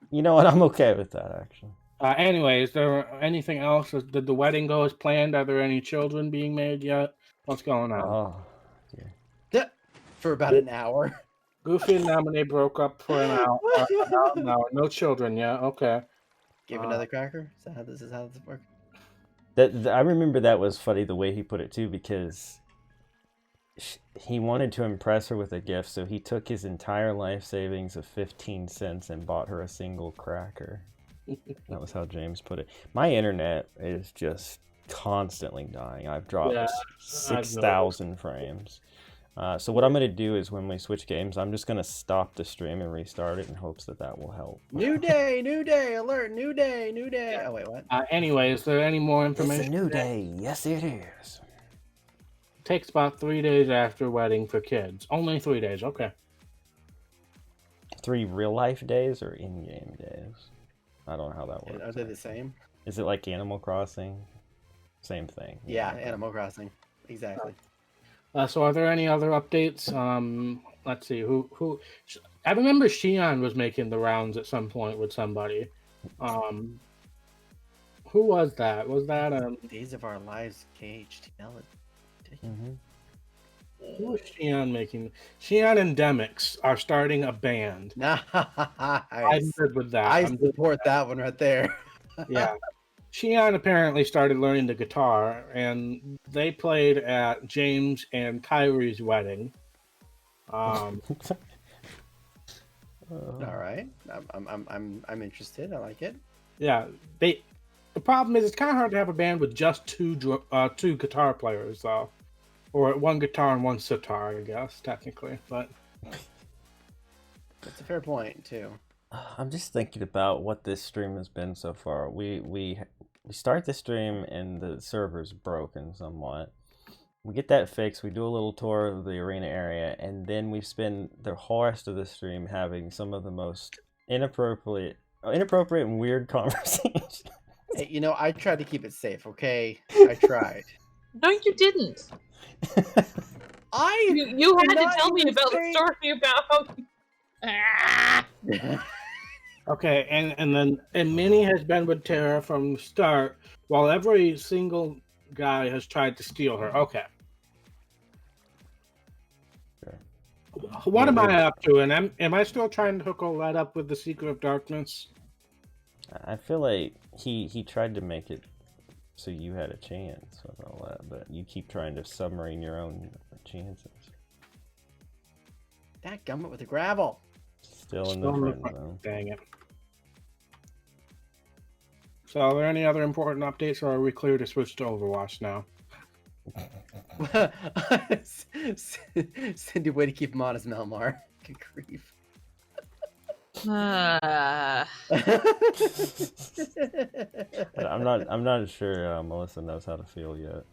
You know what? I'm okay with that, actually. Anyway, is there anything else? Did the wedding go as planned? Are there any children being made yet? What's going on? Oh, for about an hour. Goofy and Naminé broke up for an hour. No children. Yeah. Okay. Give another cracker. Is that how this works? I remember that was funny the way he put it too, because he wanted to impress her with a gift, so he took his entire life savings of 15 cents and bought her a single cracker. That was how James put it. My internet is just constantly dying. I've dropped 6,000 frames. So what I'm going to do is when we switch games, I'm just going to stop the stream and restart it in hopes that will help. New day, alert, new day. Yeah. Oh, wait, what? Anyway, is there any more information? It's a new day. Yes, it is. Takes about 3 days after wedding for kids. Only 3 days. Okay. 3 real-life days or in-game days? I don't know how that works. Are they the same? Is it like Animal Crossing? Same thing. Yeah, Animal Crossing. Exactly. So are there any other updates? Let's see. Who? I remember Xi'an was making the rounds at some point with somebody. Who was that? Was that Days of Our Lives KHTL? Who was Xi'an making? Xi'an and Demix are starting a band. Nice. I'm good with that. I support that one right there. Yeah. Xi'an apparently started learning the guitar, and they played at James and Kyrie's wedding. All right, I'm interested. I like it. Yeah, the problem is it's kind of hard to have a band with just two guitar players, though, or one guitar and one sitar, I guess technically. But that's a fair point too. I'm just thinking about what this stream has been so far. We start the stream and the server's broken somewhat. We get that fixed, we do a little tour of the arena area, and then we spend the whole rest of the stream having some of the most inappropriate and weird conversations. Hey, I tried to keep it safe, okay? I tried. No, you didn't. You had to tell me about the story about how... Okay, and Minnie has been with Tara from the start, while every single guy has tried to steal her. Okay. Sure. What am I up to? And am I still trying to hook all that up with the Secret of Darkness? I feel like he tried to make it so you had a chance with all that, but you keep trying to submarine your own chances. That gummit with the gravel. Still in the friend zone. Dang it. So are there any other important updates, or are we clear to switch to Overwatch now? Cindy, way to keep him honest, Melmar. Good grief. I'm not sure Melissa knows how to feel yet.